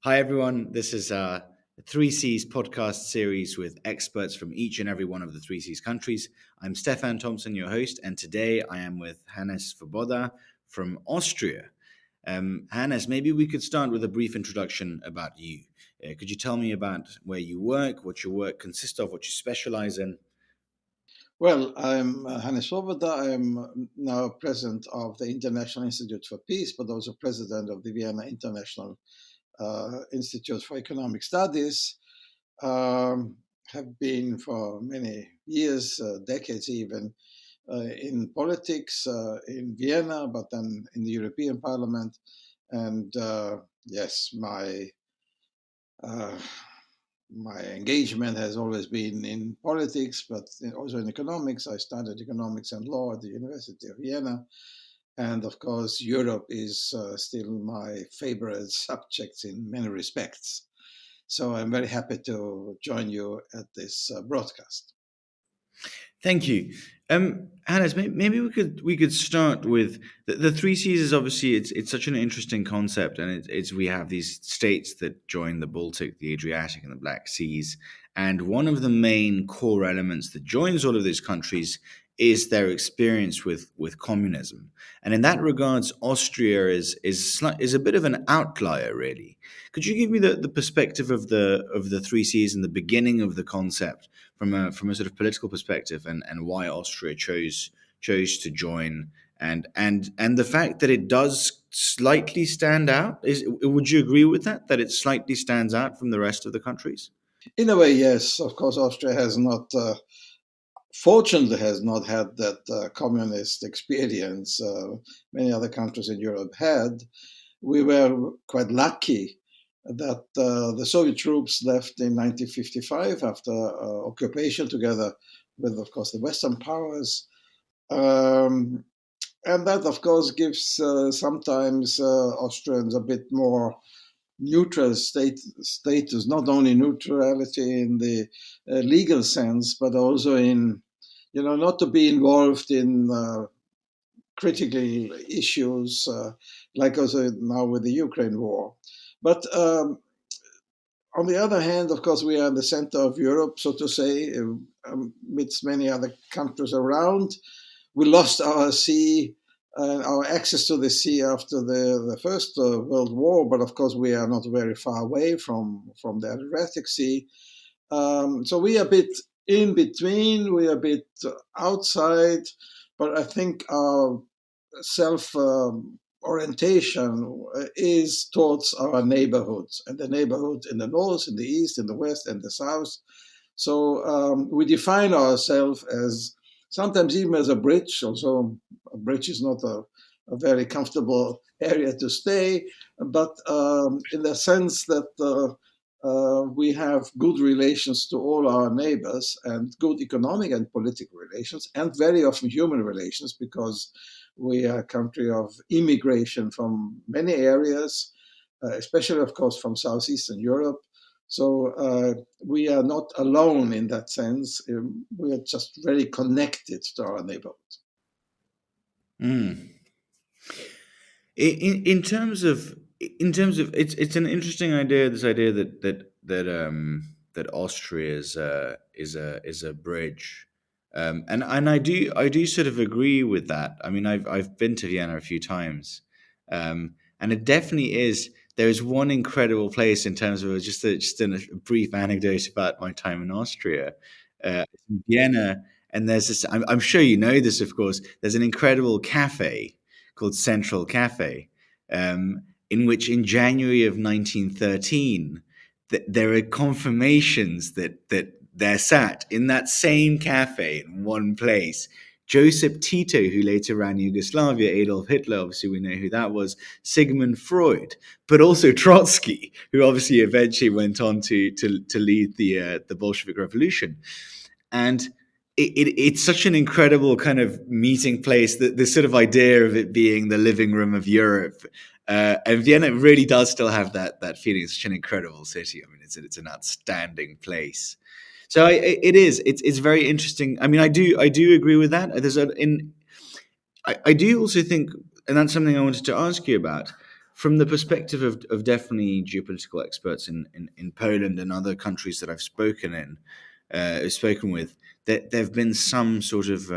Hi, everyone. This is a Three Cs podcast series with experts from each and every one of the Three Cs countries. I'm Stefan Tompson, your host, and today I am with Hannes Swoboda from Austria. Hannes, maybe we could start with a brief introduction about you. Could you tell me about where you work, what your work consists of, what you specialize in? Well, I'm Hannes Swoboda. I'm now president of the International Institute for Peace, but also president of the Vienna International Institute for Economic Studies. Have been for many years, decades even, in politics in Vienna, but then in the European Parliament. And yes, uh, my engagement has always been in politics, but also in economics. I studied economics and law at the University of Vienna. And of course, Europe is still my favorite subject in many respects. So I'm very happy to join you at this broadcast. Thank you. Hannes, maybe we could start with the three Cs. Is obviously it's such an interesting concept, and it's we have these states that join the Baltic, the Adriatic, and the Black Seas, and one of the main core elements that joins all of these countries is their experience with communism, and in that regards, Austria is a bit of an outlier, really. Could you give me the perspective of the three Cs and the beginning of the concept from a sort of political perspective, and why Austria chose to join, and the fact that it does slightly stand out? Would you agree with that it slightly stands out from the rest of the countries? In a way, yes, of course, Austria has not, fortunately, has not had that communist experience many other countries in Europe had. We were quite lucky that the Soviet troops left in 1955 after occupation, together with, of course, the Western powers. Um, and that, of course, gives sometimes Austrians a bit more neutral status, not only neutrality in the legal sense, but also in, not to be involved in critical issues, like also now with the Ukraine war. But on the other hand, of course, we are in the center of Europe, so to say, amidst many other countries around. We lost our sea, our access to the sea after the First World War, but of course, we are not very far away from the Adriatic Sea. So we are a bit in between, we are a bit outside, but I think our self orientation is towards our neighborhoods, and the neighborhood in the north, in the east, in the west, and the south. So we define ourselves as sometimes even as a bridge. Also, a bridge is not a very comfortable area to stay, but in the sense that we have good relations to all our neighbors and good economic and political relations, and very often human relations, because we are a country of immigration from many areas, especially, of course, from Southeastern Europe. So we are not alone in that sense. We are just very connected to our neighborhood. Mm. In terms of it's an interesting idea, this idea that Austria is a bridge, and I do sort of agree with that. I mean, I've been to Vienna a few times, and it definitely is. There is one incredible place in terms of just a brief anecdote about my time in Austria, in Vienna, and there's this. I'm sure you know this, of course. There's an incredible cafe called Central Cafe, in which in January of 1913, there are confirmations that there sat in that same cafe in one place Joseph Tito, who later ran Yugoslavia, Adolf Hitler, obviously we know who that was, Sigmund Freud, but also Trotsky, who obviously eventually went on to lead the Bolshevik Revolution. And it's such an incredible kind of meeting place, that this sort of idea of it being the living room of Europe. And Vienna really does still have that feeling. It's such an incredible city. I mean, it's an outstanding place. So it's very interesting. I mean, I do agree with that. I do also think, and that's something I wanted to ask you about. from the perspective of definitely geopolitical experts in Poland and other countries that I've spoken with, there have been some sort of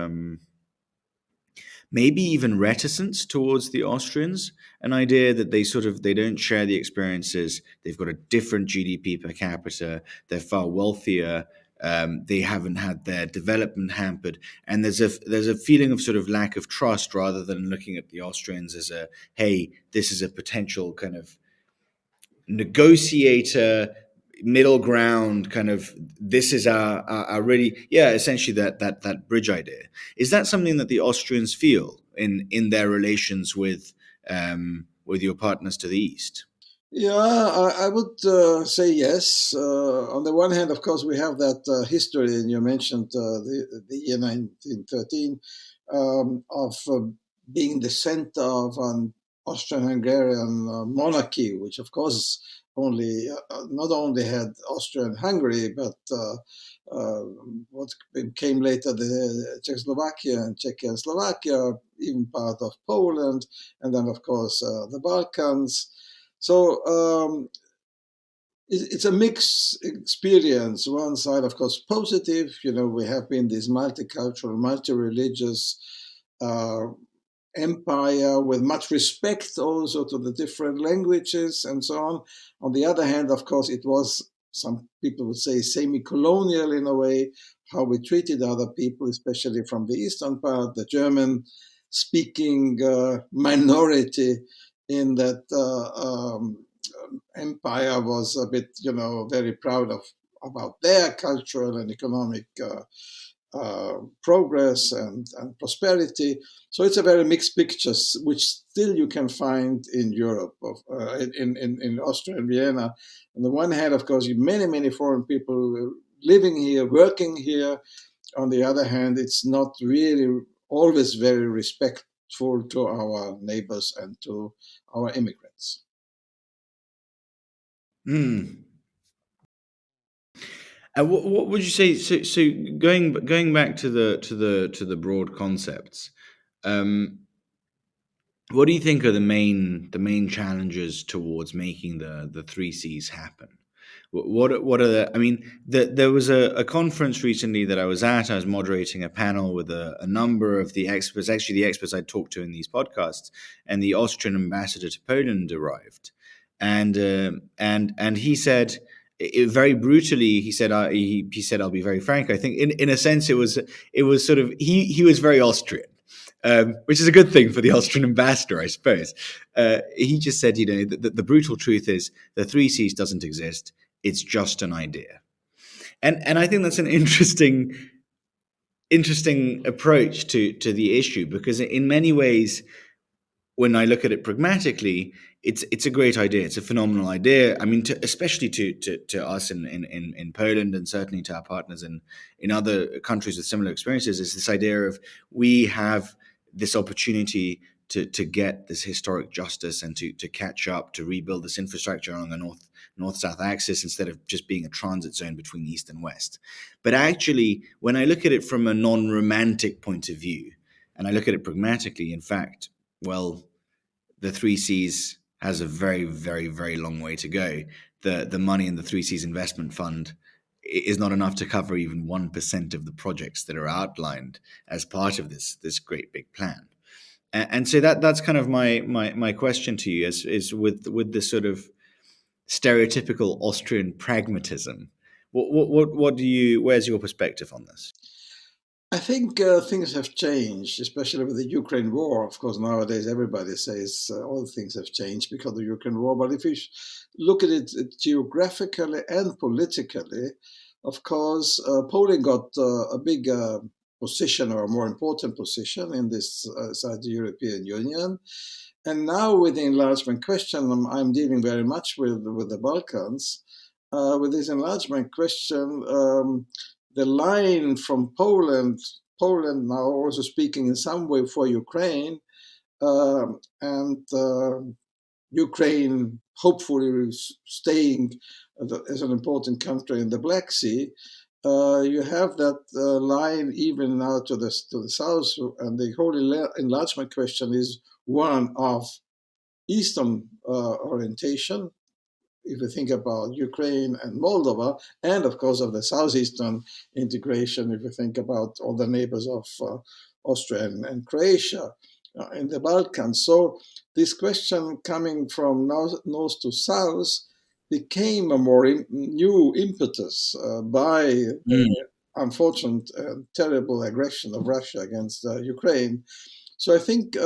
maybe even reticence towards the Austrians, an idea that they don't share the experiences. They've got a different GDP per capita. They're far wealthier. They haven't had their development hampered, and there's a feeling of sort of lack of trust rather than looking at the Austrians as a hey, this is a potential kind of negotiator, middle ground, kind of this is our really, yeah, essentially that bridge idea. Is that something that the Austrians feel in their relations with your partners to the east? Yeah, I would say yes. On the one hand, of course, we have that history, and you mentioned the year 1913 of being the center of an Austrian-Hungarian monarchy, which, of course, only not only had Austria and Hungary, but uh, what came later the Czechoslovakia and Czechia and Slovakia, even part of Poland, and then, of course, the Balkans. So it's a mixed experience. One side, of course, positive. We have been this multicultural, multi-religious uh, empire with much respect also to the different languages and so on. On the other hand, of course, it was, some people would say, semi-colonial in a way, how we treated other people, especially from the eastern part, the German speaking minority in that empire was a bit, very proud of about their cultural and economic progress and prosperity. So it's a very mixed picture, which still you can find in Europe, in Austria and Vienna. On the one hand, of course, many, many foreign people living here, working here. On the other hand, it's not really always very respectful to our neighbors and to our immigrants. Hmm. What would you say? So going back to the broad concepts, um, what do you think are the main challenges towards making the three C's happen? What are the? I mean, there was a conference recently that I was at. I was moderating a panel with a number of the experts, actually the experts I talked to in these podcasts, and the Austrian ambassador to Poland arrived, and he said. Very brutally, he said. He said, "I'll be very frank. I think, in a sense, it was sort of he was very Austrian, which is a good thing for the Austrian ambassador, I suppose. He just said, the brutal truth is the three C's doesn't exist. It's just an idea, and I think that's an interesting approach to the issue because in many ways, when I look at it pragmatically, it's a great idea. It's a phenomenal idea. I mean, especially to us in Poland and certainly to our partners in other countries with similar experiences, is this idea of we have this opportunity to get this historic justice and to catch up, to rebuild this infrastructure along the north-south axis instead of just being a transit zone between east and west. But actually, when I look at it from a non-romantic point of view, and I look at it pragmatically, in fact, well, the three C's has a very, very, very long way to go. The money in the three C's investment fund is not enough to cover even 1% of the projects that are outlined as part of this great big plan. And so that's kind of my question to you is with this sort of stereotypical Austrian pragmatism. What do you? Where's your perspective on this? I think things have changed, especially with the Ukraine war. Of course, nowadays everybody says all things have changed because of the Ukraine war. But if you look at it geographically and politically, of course, Poland got a big position or a more important position in this side the European Union. And now with the enlargement question, I'm dealing very much with the Balkans. With this enlargement question, the line from Poland now also speaking in some way for Ukraine, and Ukraine hopefully staying as an important country in the Black Sea. You have that line even now to the south, and the whole enlargement question is one of Eastern orientation, if you think about Ukraine and Moldova, and of course of the southeastern integration, if you think about all the neighbors of Austria and Croatia in the Balkans. So this question coming from north to south became a more new impetus by Mm. the unfortunate terrible aggression of Russia against Ukraine. So I think,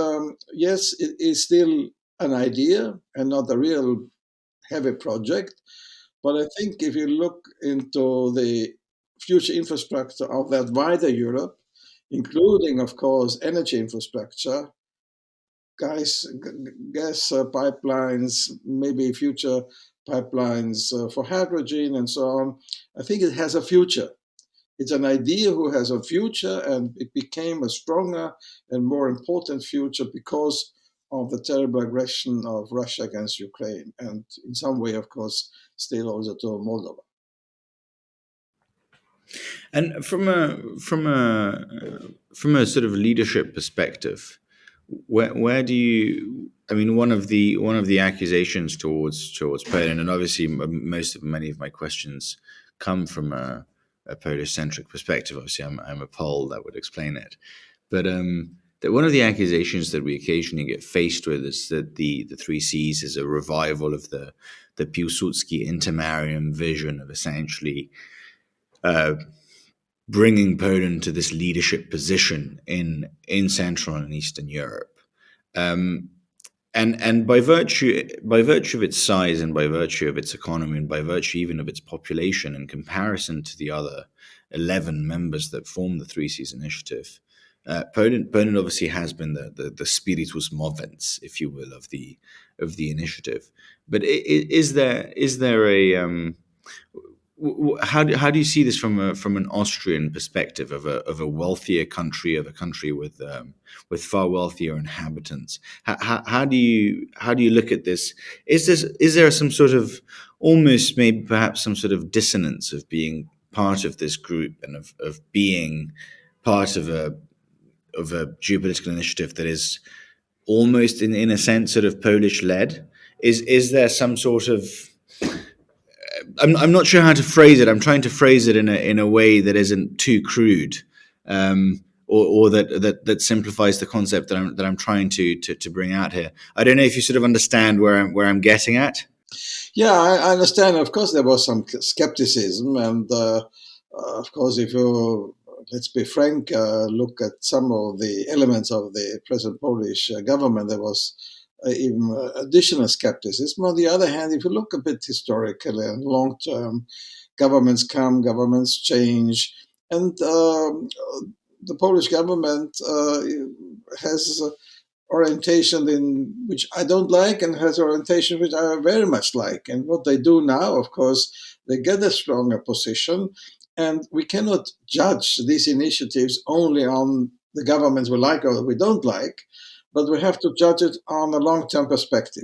yes, it is still an idea and not a real heavy project. But I think if you look into the future infrastructure of that wider Europe, including, of course, energy infrastructure, gas pipelines, maybe future pipelines for hydrogen and so on, I think it has a future. It's an idea who has a future, and it became a stronger and more important future because of the terrible aggression of Russia against Ukraine, and in some way, of course, still also to Moldova. And from a sort of leadership perspective, where do you? I mean, one of the accusations towards Poland, and obviously many of my questions come from a Polish centric perspective. Obviously, I'm a Pole, that would explain it. But that one of the accusations that we occasionally get faced with is that the Three Seas is a revival of the Piłsudski intermarium vision of essentially bringing Poland to this leadership position in Central and Eastern Europe. Um, and by virtue of its size and by virtue of its economy and by virtue even of its population in comparison to the other 11 members that form the Three Seas Initiative, Poland obviously has been the spiritus movens, if you will, of the initiative. But is there a how do you see this from an Austrian perspective of a wealthier country, of a country with far wealthier inhabitants? How do you look at this? Is there some sort of, almost maybe perhaps some sort of dissonance of being part of this group and of being part of a geopolitical initiative that is almost in a sense sort of Polish led? Is there some sort of, I'm not sure how to phrase it. I'm trying to phrase it in a way that isn't too crude, or that simplifies the concept that I'm trying to bring out here. I don't know if you sort of understand where I'm getting at. Yeah, I understand. Of course, there was some skepticism, and of course, if you let's be frank, look at some of the elements of the present Polish government, there was even additional skepticism. On the other hand, if you look a bit historically and long term, governments come, governments change, and the Polish government has orientation in which I don't like and has orientation which I very much like. And what they do now, of course, they get a stronger position, and we cannot judge these initiatives only on the governments we like or we don't like, but we have to judge it on a long-term perspective.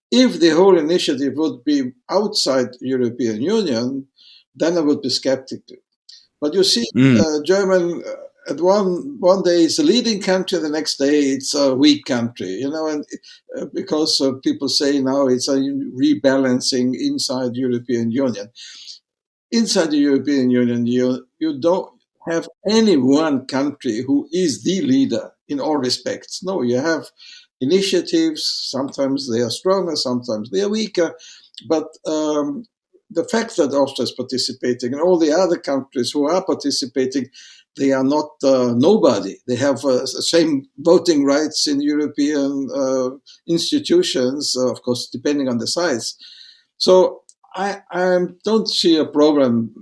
If the whole initiative would be outside European Union, then I would be skeptical. But you see, Mm. German at one day it's a leading country, the next day it's a weak country. And because people say now it's a rebalancing inside European Union. Inside the European Union, you don't have any one country who is the leader in all respects. No, you have initiatives. Sometimes they are stronger, sometimes they are weaker. But the fact that Austria is participating and all the other countries who are participating, they are not nobody. They have the same voting rights in European institutions, of course, depending on the size. So I don't see a problem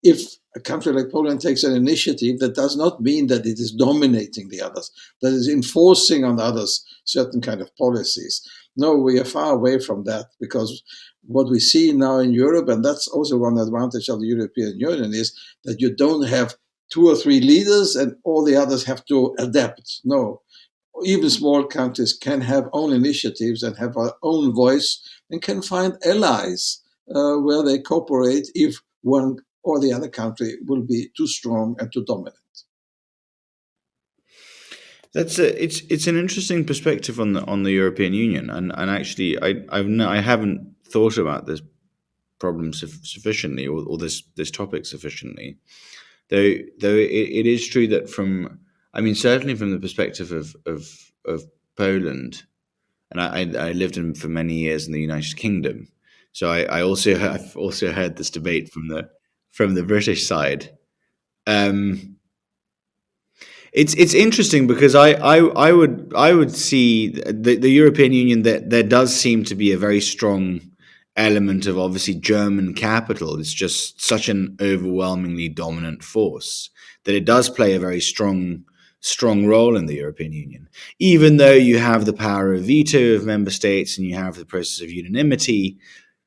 if a country like Poland takes an initiative. That does not mean that it is dominating the others, that is enforcing on others certain kind of policies. No, we are far away from that, because what we see now in Europe, and that's also one advantage of the European Union, is that you don't have two or three leaders and all the others have to adapt. No, even small countries can have own initiatives and have our own voice and can find allies where they cooperate if one or the other country will be too strong and too dominant. It's an interesting perspective on the European Union, and actually I haven't thought about this problem sufficiently, or this topic sufficiently. Though it is true that I mean, certainly from the perspective of Poland, and I lived for many years in the United Kingdom, so I've also heard this debate from the British side. Um, it's interesting because I would see the European Union, that there does seem to be a very strong element of obviously German capital. It's just such an overwhelmingly dominant force that it does play a very strong role in the European Union. Even though you have the power of veto of member states and you have the process of unanimity,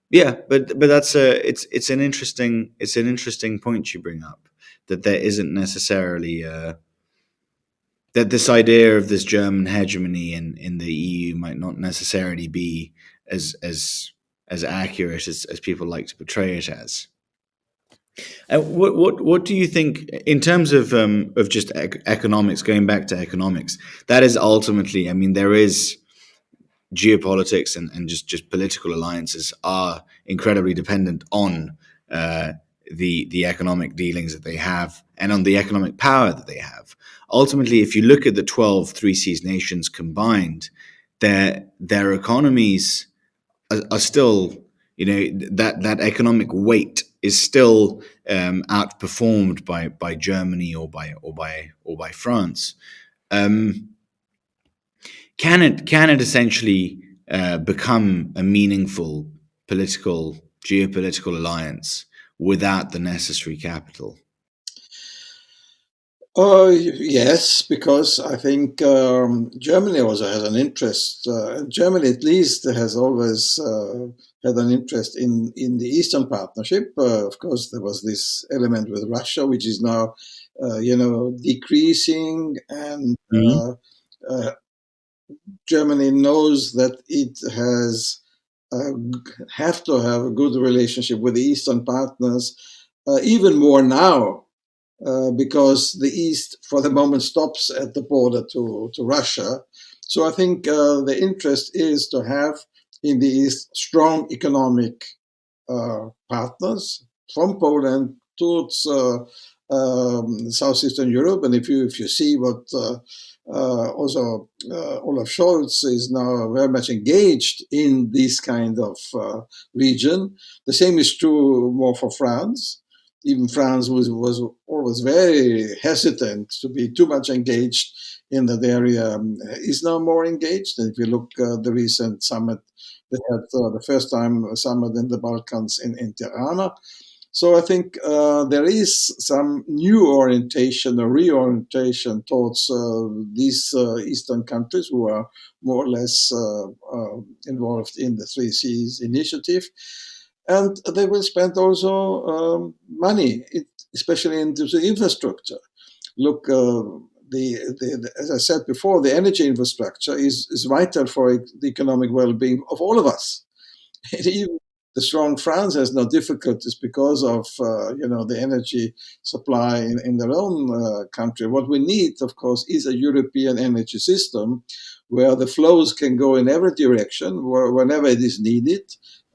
yeah, but that's it's an interesting point you bring up, that there isn't necessarily that this idea of this German hegemony in the EU might not necessarily be as accurate as people like to portray it as. What do you think in terms of just economics? Going back to economics, that is ultimately, I mean, there is geopolitics and just political alliances are incredibly dependent on uh, the economic dealings that they have and on the economic power that they have. Ultimately, if you look at the 12 Three Seas nations combined, their economies are still, you know, that economic weight is still outperformed by Germany or by France. Um, can it essentially become a meaningful geopolitical alliance without the necessary capital? Yes, because I think Germany also has an interest. Germany, at least, has always had an interest in the Eastern Partnership. Of course, there was this element with Russia, which is now, decreasing, and Mhm. uh, Germany knows that it has have to have a good relationship with the Eastern partners, even more now because the East, for the moment, stops at the border to Russia. So I think the interest is to have in the East strong economic partners from Poland towards southeastern Europe. And if you see what also Olaf Scholz is now very much engaged in this kind of region, the same is true more for France. Even France was always very hesitant to be too much engaged in that area, is now more engaged. And if you look at the recent summit, they had the first time summit in the Balkans in Tirana. So I think there is some new orientation or reorientation towards these eastern countries who are more or less involved in the Three Seas initiative, and they will spend also money, especially into the infrastructure. Look, as I said before, the energy infrastructure is vital for the economic well-being of all of us. Even the strong France has no difficulties because of the energy supply in their own country. What we need, of course, is a European energy system where the flows can go in every direction whenever it is needed.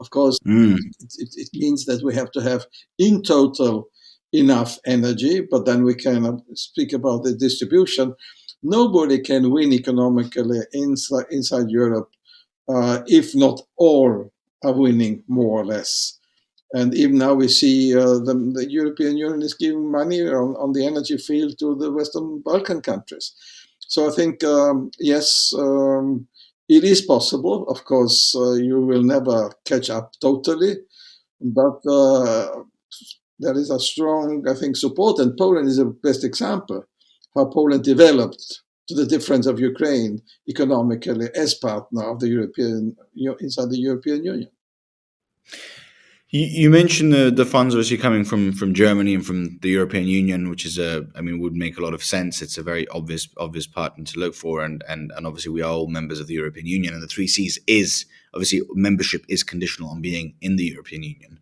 Of course, Mm. it means that we have to have in total enough energy, but then we can speak about the distribution. Nobody can win economically inside Europe if not all are winning more or less. And even now we see the European Union is giving money on the energy field to the Western Balkan countries. So I think, yes, it is possible. Of course, you will never catch up totally, but there is a strong, I think, support. And Poland is the best example how Poland developed to the difference of Ukraine economically as partner of the inside the European Union. You mentioned the funds obviously coming from Germany and from the European Union, which is I mean, would make a lot of sense. It's a very obvious partner to look for, and obviously we are all members of the European Union, and the Three Cs is obviously membership is conditional on being in the European Union.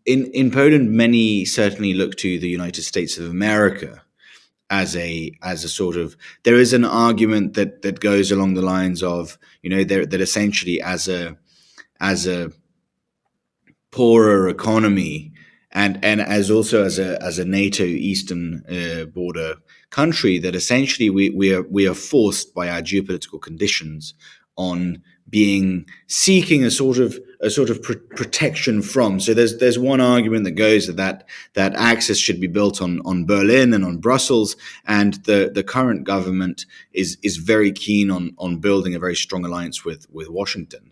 In Poland, many certainly look to the United States of America as a sort of, there is an argument that goes along the lines of, that essentially as a poorer economy, and as also as a NATO eastern border country, that essentially we are forced by our geopolitical conditions on being seeking a sort of protection from. So there's one argument that goes that access should be built on Berlin and on Brussels, and the current government is very keen on building a very strong alliance with Washington.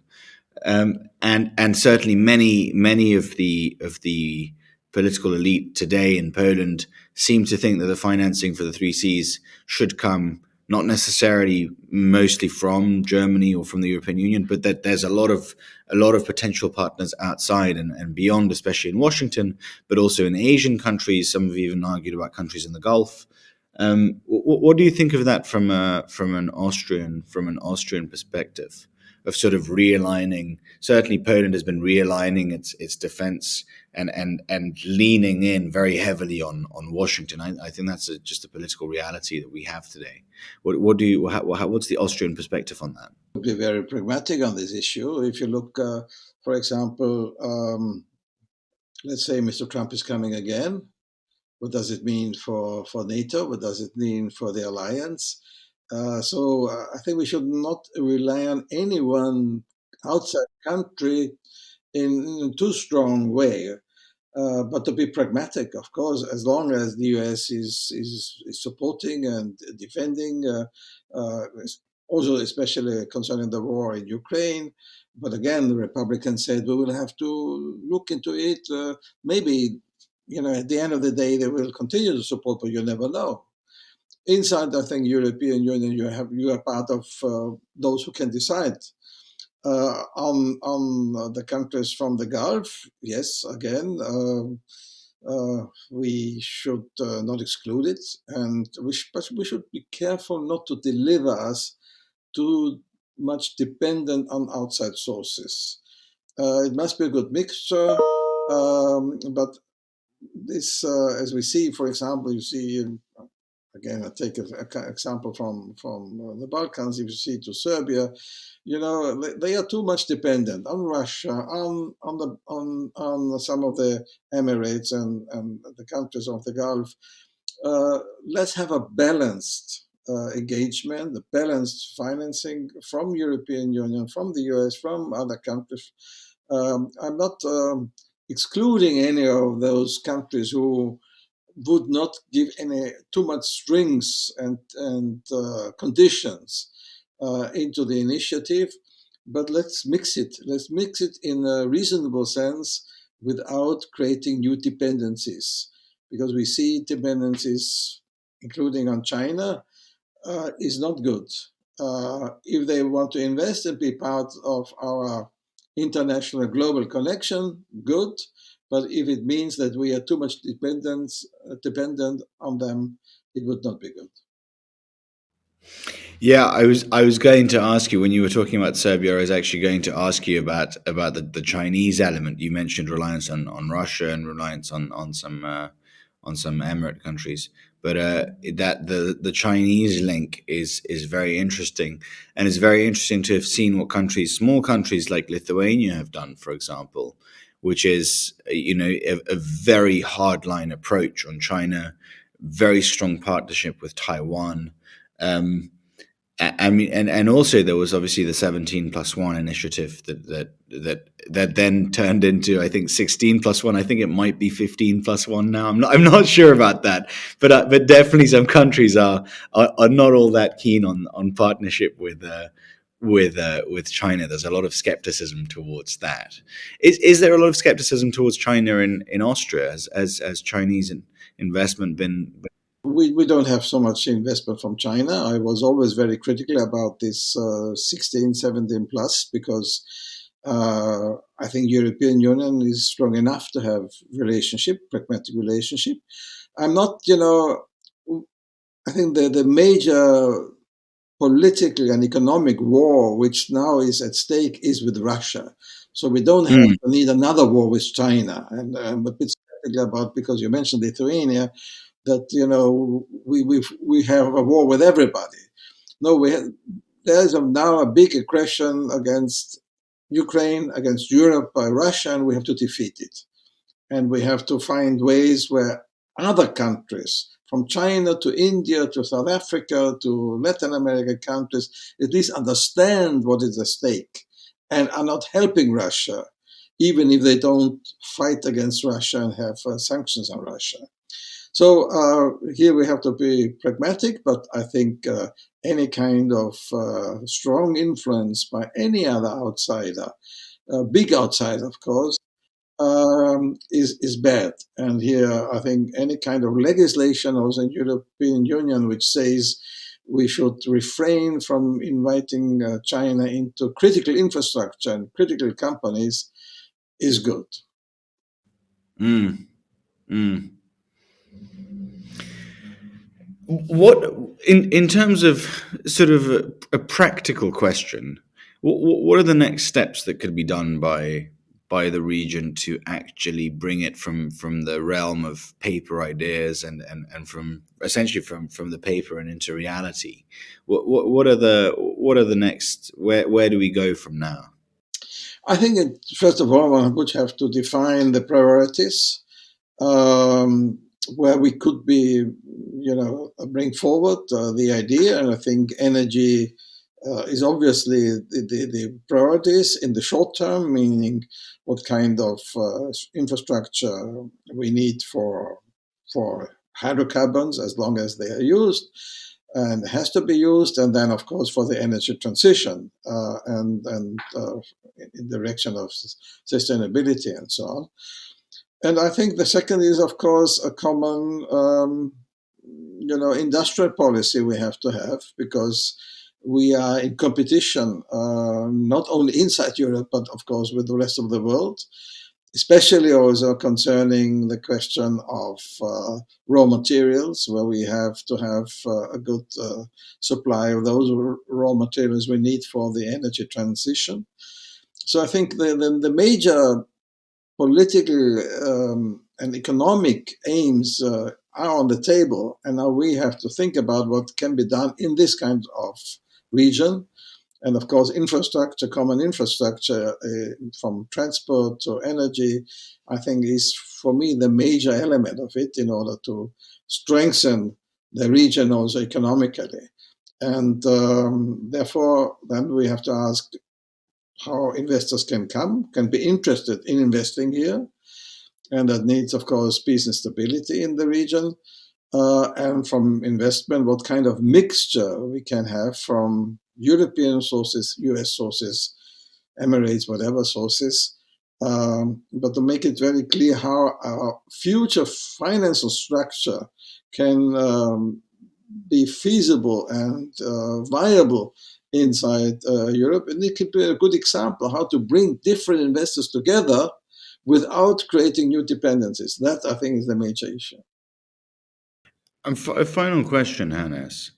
And certainly many of the political elite today in Poland seem to think that the financing for the three Cs should come not necessarily mostly from Germany or from the European Union, but that there's a lot of potential partners outside and beyond, especially in Washington, but also in Asian countries. Some have even argued about countries in the Gulf. What do you think of that from an Austrian perspective, of sort of realigning? Certainly, Poland has been realigning its defense and leaning in very heavily on Washington. I think that's just a political reality that we have today. What's the Austrian perspective on that? Be very pragmatic on this issue. If you look, for example, let's say Mr. Trump is coming again. What does it mean for NATO? What does it mean for the alliance? So I think we should not rely on any one outside country in too strong way. But to be pragmatic, of course, as long as the US is supporting and defending, also especially concerning the war in Ukraine. But again, the Republicans said we will have to look into it. Maybe, at the end of the day, they will continue to support, but you never know. Inside, I think, European Union, you are part of those who can decide. On the countries from the Gulf, yes, again, we should not exclude it, and but we should be careful not to deliver us too much dependent on outside sources. It must be a good mixture, but this, as we see, for example, you see. Again, I take an example from the Balkans. If you see to Serbia, they are too much dependent on Russia, on some of the Emirates and the countries of the Gulf. Let's have a balanced engagement, a balanced financing from European Union, from the US, from other countries. I'm not excluding any of those countries who would not give any too much strings and conditions into the initiative, but let's mix it. Let's mix it in a reasonable sense without creating new dependencies, because we see dependencies, including on China, is not good. If they want to invest and be part of our international global connection, good. But if it means that we are too much dependent on them, it would not be good. Yeah, I was going to ask you, when you were talking about Serbia, I was actually going to ask you about the Chinese element. You mentioned reliance on Russia and reliance on some Emirate countries, but that the Chinese link is very interesting, and it's very interesting to have seen what small countries like Lithuania have done, for example, which is a very hardline approach on China, very strong partnership with Taiwan. I mean, and also there was obviously the 17+1 initiative that then turned into, I think, 16+1. I think it might be 15+1 now. I'm not sure about that, but definitely some countries are not all that keen on partnership with China. There's a lot of skepticism towards that. Is there a lot of skepticism towards China in Austria? As Chinese investment been? We don't have so much investment from China. I was always very critical about this 16, 17 plus, because I think European Union is strong enough to have pragmatic relationship. I'm not, I think the major political and economic war which now is at stake is with Russia. So we don't need another war with China. And I'm a bit skeptical about, because you mentioned Lithuania. that we have a war with everybody. No, there's now a big aggression against Ukraine, against Europe by Russia, and we have to defeat it. And we have to find ways where other countries, from China to India to South Africa to Latin American countries, at least understand what is at stake and are not helping Russia, even if they don't fight against Russia and have sanctions on Russia. So here we have to be pragmatic, but I think any kind of strong influence by any other outsider, big outsider, of course, is bad. And here, I think any kind of legislation also in European Union which says we should refrain from inviting China into critical infrastructure and critical companies is good. Mm, mm. What in terms of sort of a practical question, what are the next steps that could be done by the region to actually bring it from the realm of paper ideas and from essentially from the paper and into reality? What are the next, where do we go from now? I think first of all, one would have to define the priorities um, where we could be, bring forward the idea. And I think energy is obviously the priorities in the short term, meaning what kind of infrastructure we need for hydrocarbons as long as they are used and has to be used, and then of course for the energy transition and in direction of sustainability and so on. And I think the second is, of course, a common, industrial policy we have to have because we are in competition, not only inside Europe, but of course with the rest of the world, especially also concerning the question of raw materials, where we have to have a good supply of those raw materials we need for the energy transition. So I think the major political and economic aims are on the table, and now we have to think about what can be done in this kind of region. And of course, infrastructure, common infrastructure, from transport to energy, I think is for me the major element of it in order to strengthen the region also economically. And therefore, then we have to ask how investors can be interested in investing here, and that needs, of course, peace and stability in the region. And from investment, what kind of mixture we can have from European sources, US sources, Emirates, whatever sources. But to make it very clear how our future financial structure can be feasible and viable inside Europe. And it could be a good example how to bring different investors together without creating new dependencies. That, I think, is the major issue. And a final question, Hannes.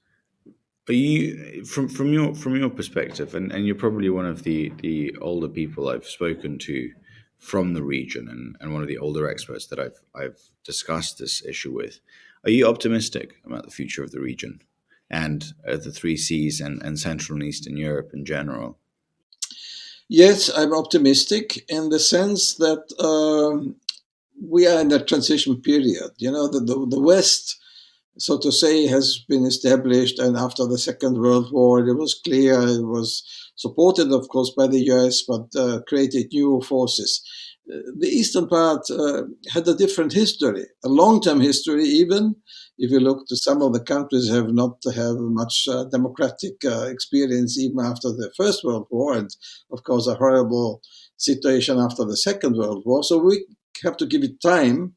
Are you from your perspective, and you're probably one of the older people I've spoken to from the region, and one of the older experts that I've discussed this issue with. Are you optimistic about the future of the region and the three Cs and Central and Eastern Europe in general? Yes, I'm optimistic in the sense that we are in a transition period. The West, so to say, has been established, and after the Second World War, it was clear it was supported, of course, by the US, but created new forces. The eastern part had a different history, a long-term history. Even if you look to some of the countries, have not have much democratic experience even after the First World War, and of course a horrible situation after the Second World War. So we have to give it time,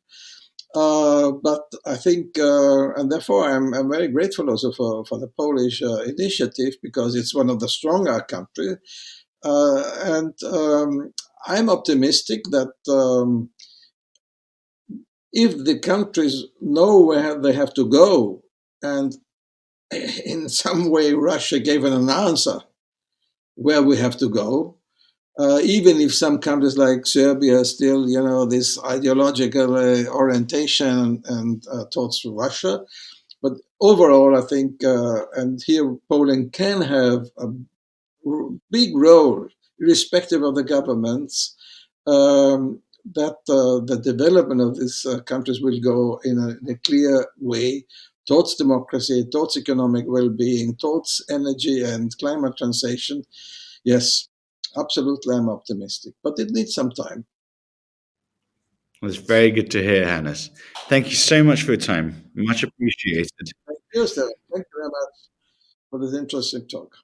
but I think, and therefore I'm very grateful also for the Polish initiative because it's one of the stronger countries. And I'm optimistic that if the countries know where they have to go, and in some way Russia gave an answer where we have to go, even if some countries like Serbia still, this ideological orientation and towards Russia. But overall, I think, and here Poland can have a big role, irrespective of the governments, that the development of these countries will go in a clear way towards democracy, towards economic well-being, towards energy and climate transition. Yes, absolutely, I'm optimistic, but it needs some time. It's very good to hear, Hannes. Thank you so much for your time. Much appreciated. Thank you, Stefan. Thank you very much for this interesting talk.